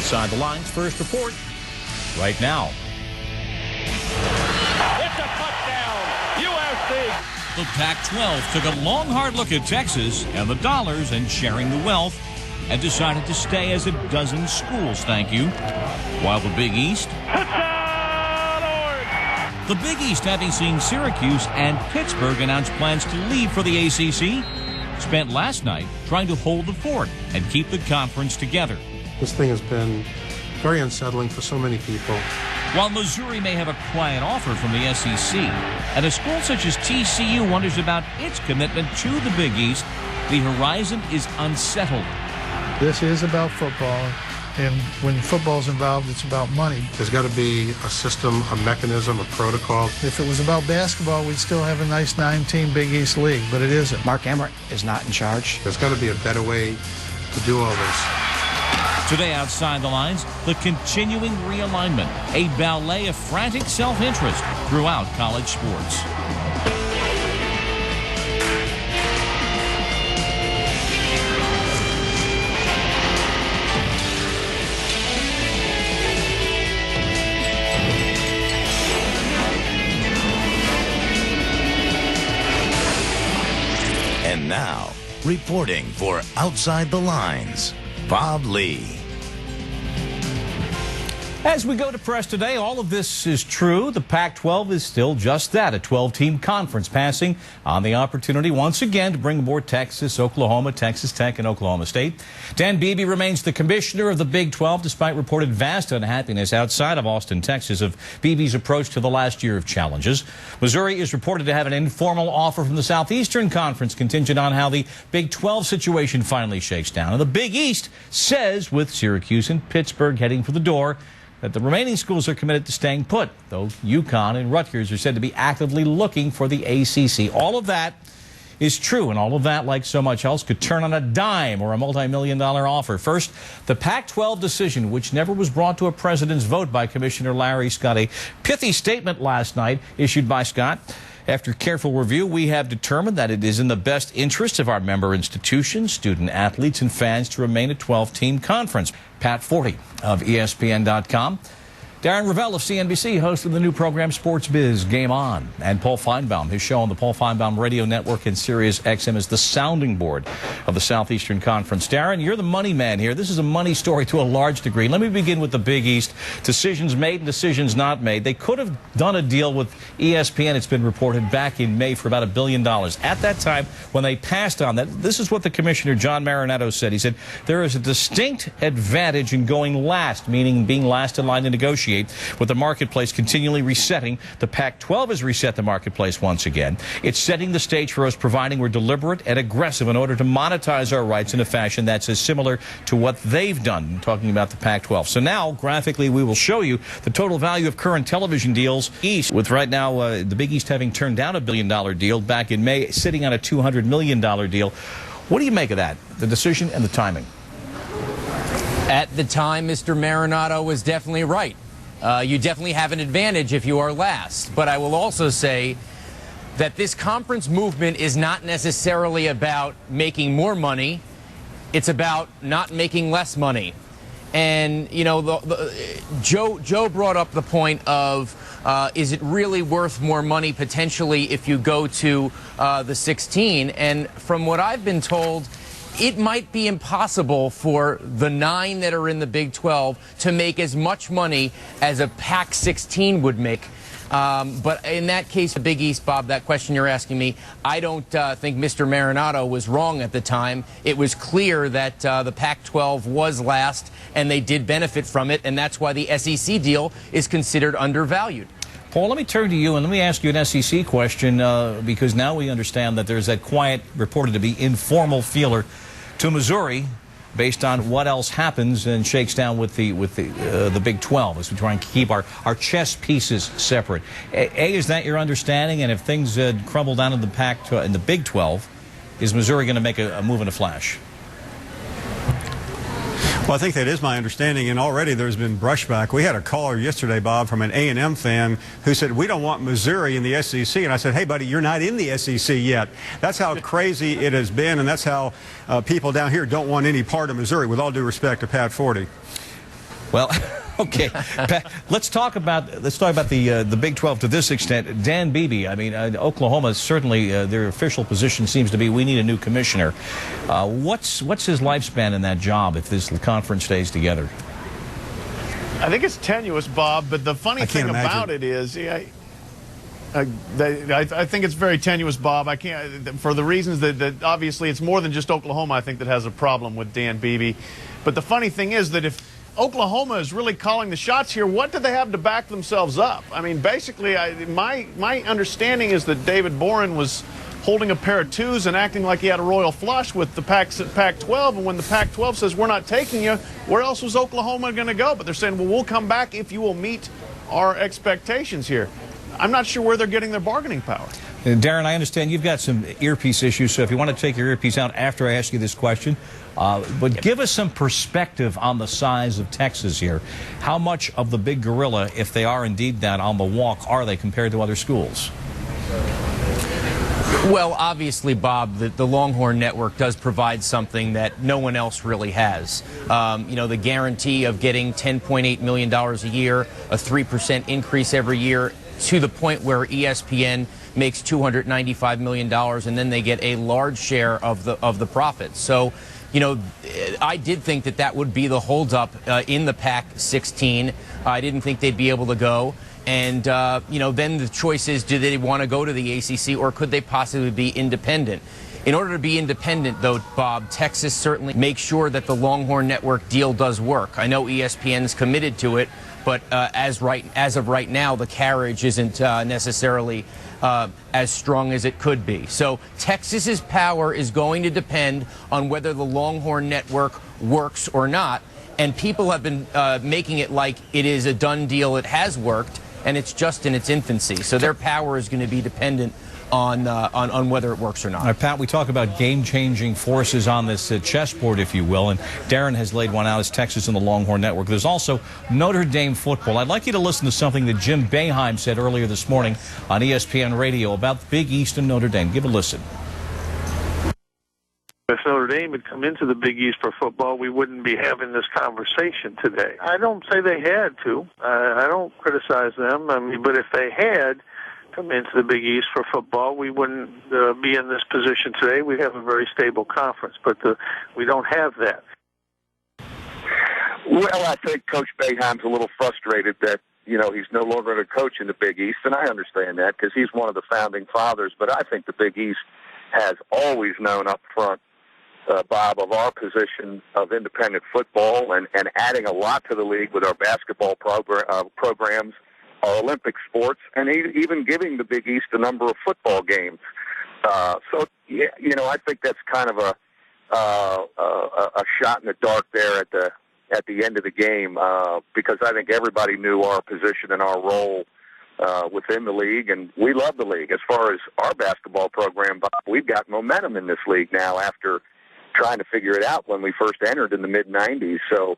Outside the Lines first report right now. It's a touchdown, USC. The Pac-12 took a long, hard look at Texas and the dollars and sharing the wealth and decided to stay as a dozen schools, thank you. While the Big East... Touchdown, Orange! The Big East, having seen Syracuse and Pittsburgh announce plans to leave for the ACC, spent last night trying to hold the fort and keep the conference together. This thing has been very unsettling for so many people. While Missouri may have a quiet offer from the SEC, and a school such as TCU wonders about its commitment to the Big East, the horizon is unsettled. This is about football, and when football's involved, it's about money. There's got to be a system, a mechanism, a protocol. If it was about basketball, we'd still have a nice 9-team Big East League, but it isn't. Mark Emmert is not in charge. There's got to be a better way to do all this. Today, Outside the Lines, the continuing realignment, a ballet of frantic self-interest throughout college sports. And now, reporting for Outside the Lines, Bob Lee. As we go to press today, all of this is true. The Pac-12 is still just that, a 12-team conference, passing on the opportunity once again to bring aboard Texas, Oklahoma, Texas Tech, and Oklahoma State. Dan Beebe remains the commissioner of the Big 12, despite reported vast unhappiness outside of Austin, Texas, of Beebe's approach to the last year of challenges. Missouri is reported to have an informal offer from the Southeastern Conference contingent on how the Big 12 situation finally shakes down. And the Big East says, with Syracuse and Pittsburgh heading for the door, that the remaining schools are committed to staying put, though UConn and Rutgers are said to be actively looking for the ACC. All of that is true, and all of that, like so much else, could turn on a dime or a multi-million-dollar offer. First, the Pac-12 decision, which never was brought to a president's vote by Commissioner Larry Scott. A pithy statement last night issued by Scott. After careful review, we have determined that it is in the best interest of our member institutions, student athletes, and fans to remain a 12-team conference. Pat Forty of ESPN.com. Darren Ravel of CNBC, host of the new program Sports Biz Game On. And Paul Feinbaum, his show on the Paul Feinbaum Radio Network and Sirius XM, is the sounding board of the Southeastern Conference. Darren, you're the money man here. This is a money story to a large degree. Let me begin with the Big East. Decisions made and decisions not made. They could have done a deal with ESPN, it's been reported, back in May for about $1 billion. At that time, when they passed on that, this is what the commissioner, John Marinetto, said. He said, there is a distinct advantage in going last, meaning being last in line to negotiate, with the marketplace continually resetting. The Pac-12 has reset the marketplace once again. It's setting the stage for us, providing we're deliberate and aggressive in order to monetize our rights in a fashion that's as similar to what they've done, talking about the Pac-12. So now, graphically, we will show you the total value of current television deals East, with right now the Big East having turned down $1 billion deal back in May, sitting on a $200 million deal. What do you make of that, the decision and the timing? At the time, Mr. Marinetto was definitely right. You definitely have an advantage if you are last. But I will also say that this conference movement is not necessarily about making more money. It's about not making less money. And, you know, Joe brought up the point of, is it really worth more money potentially if you go to the 16? And from what I've been told, it might be impossible for the 9 that are in the Big 12 to make as much money as a Pac-16 would make. But in that case, the Big East, Bob, that question you're asking me, I don't think Mr. Marinetto was wrong at the time. It was clear that the Pac-12 was last, and they did benefit from it, and that's why the SEC deal is considered undervalued. Paul, let me turn to you and let me ask you an SEC question, because now we understand that there's that quiet, reported to be informal feeler to Missouri, based on what else happens and shakes down with the Big 12 as we try and keep our chess pieces separate. Is that your understanding? And if things crumble down in the Big 12, is Missouri going to make a move in a flash? Well, I think that is my understanding, and already there's been brushback. We had a caller yesterday, Bob, from an A&M fan who said, we don't want Missouri in the SEC. And I said, hey, buddy, you're not in the SEC yet. That's how crazy it has been, and that's how people down here don't want any part of Missouri, with all due respect to Pat Forty. Well, okay. Let's talk about the Big 12 to this extent. Dan Beebe, I mean, Oklahoma certainly their official position seems to be we need a new commissioner. What's his lifespan in that job if this conference stays together? I think it's tenuous, Bob. But the funny thing about it is, I think it's very tenuous, Bob. I can't, for the reasons that obviously it's more than just Oklahoma, I think, that has a problem with Dan Beebe. But the funny thing is that if Oklahoma is really calling the shots here, what do they have to back themselves up? I mean, basically, my understanding is that David Boren was holding a pair of twos and acting like he had a royal flush with the Pac-12, and when the Pac-12 says, we're not taking you, where else was Oklahoma going to go? But they're saying, well, we'll come back if you will meet our expectations here. I'm not sure where they're getting their bargaining power. Darren, I understand you've got some earpiece issues, so if you want to take your earpiece out after I ask you this question, but give us some perspective on the size of Texas here. How much of the big gorilla, if they are indeed that on the walk, are they compared to other schools? Well, obviously, Bob, the Longhorn Network does provide something that no one else really has. You know, the guarantee of getting $10.8 million a year, a 3% increase every year, to the point where ESPN makes $295 million, and then they get a large share of the profits. So, you know, I did think that would be the holdup in the Pac-16. I didn't think they'd be able to go. And, you know, then the choice is, do they want to go to the ACC, or could they possibly be independent? In order to be independent, though, Bob, Texas certainly makes sure that the Longhorn Network deal does work. I know ESPN's committed to it, but as of right now, the carriage isn't necessarily as strong as it could be. So Texas's power is going to depend on whether the Longhorn Network works or not. And people have been making it like it is a done deal. It has worked, and it's just in its infancy. So their power is going to be dependent on whether it works or not. All right, Pat, we talk about game-changing forces on this chessboard, if you will, and Darren has laid one out as Texas and the Longhorn Network. There's also Notre Dame football. I'd like you to listen to something that Jim Boeheim said earlier this morning on ESPN Radio about the Big East and Notre Dame. Give a listen. If Notre Dame had come into the Big East for football, we wouldn't be having this conversation today. I don't say they had to. I don't criticize them. I mean, but if they had come into the Big East for football, we wouldn't be in this position today. We have a very stable conference, but we don't have that. Well, I think Coach Boeheim's a little frustrated that, you know, he's no longer the coach in the Big East, and I understand that because he's one of the founding fathers, but I think the Big East has always known up front, Bob, of our position of independent football and adding a lot to the league with our basketball programs, our Olympic sports, and even giving the Big East a number of football games. So, yeah, you know, I think that's kind of a shot in the dark there at the end of the game because I think everybody knew our position and our role within the league, and we love the league. As far as our basketball program, Bob, we've got momentum in this league now after trying to figure it out when we first entered in the mid-'90s. So,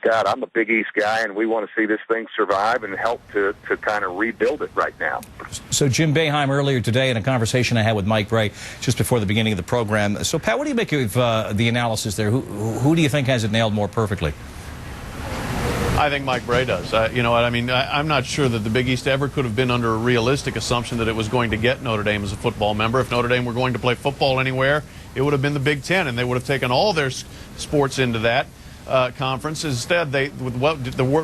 God, I'm a Big East guy, and we want to see this thing survive and help to kind of rebuild it right now. So Jim Boeheim earlier today in a conversation I had with Mike Bray just before the beginning of the program. So, Pat, what do you make of the analysis there? Who do you think has it nailed more perfectly? I think Mike Bray does. You know what I mean? I'm not sure that the Big East ever could have been under a realistic assumption that it was going to get Notre Dame as a football member. If Notre Dame were going to play football anywhere, it would have been the Big Ten, and they would have taken all their sports into that conference. Instead, the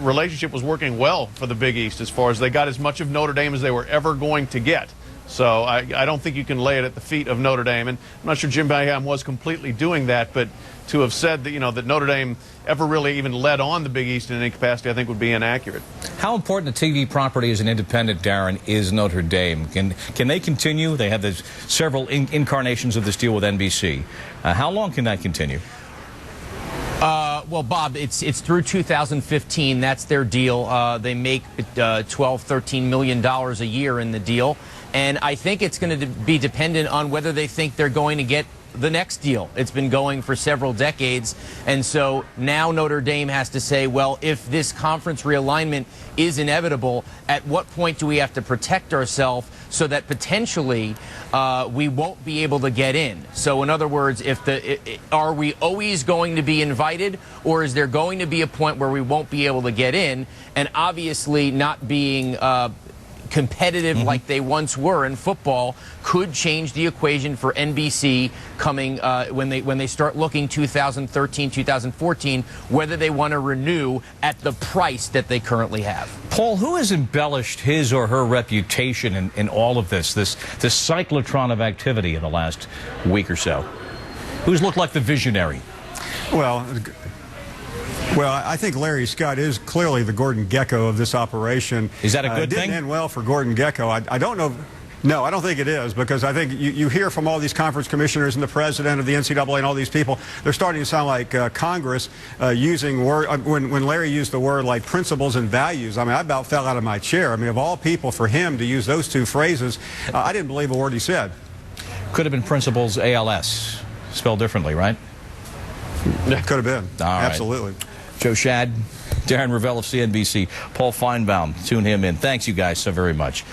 relationship was working well for the Big East as far as they got as much of Notre Dame as they were ever going to get. So I don't think you can lay it at the feet of Notre Dame. And I'm not sure Jim Boeheim was completely doing that, but to have said that, you know, that Notre Dame ever really even led on the Big East in any capacity, I think would be inaccurate. How important a TV property as an independent, Darren, is Notre Dame? Can they continue? They have several incarnations of this deal with NBC. How long can that continue? Well, Bob, it's through 2015. That's their deal. They make $12, $13 million a year in the deal. And I think it's going to be dependent on whether they think they're going to get the next deal. It's been going for several decades. And so now Notre Dame has to say, well, if this conference realignment is inevitable, at what point do we have to protect ourselves so that potentially we won't be able to get in? So in other words, are we always going to be invited, or is there going to be a point where we won't be able to get in? And obviously not being competitive like they once were in football could change the equation for NBC coming when they start looking 2013, 2014, whether they want to renew at the price that they currently have. Paul, who has embellished his or her reputation in all of this cyclotron of activity in the last week or so? Who's looked like the visionary? Well, I think Larry Scott is clearly the Gordon Gekko of this operation. Is that a good thing? It didn't end well for Gordon Gekko. I don't know. No, I don't think it is, because I think you hear from all these conference commissioners and the president of the NCAA and all these people, they're starting to sound like Congress using word, when Larry used the word like principles and values. I mean, I about fell out of my chair. I mean, of all people, for him to use those two phrases, I didn't believe a word he said. Could have been principles ALS, spelled differently, right? Could have been. All right. Absolutely. Joe Shad, Darren Ravel of CNBC, Paul Feinbaum, tune him in. Thanks, you guys, so very much.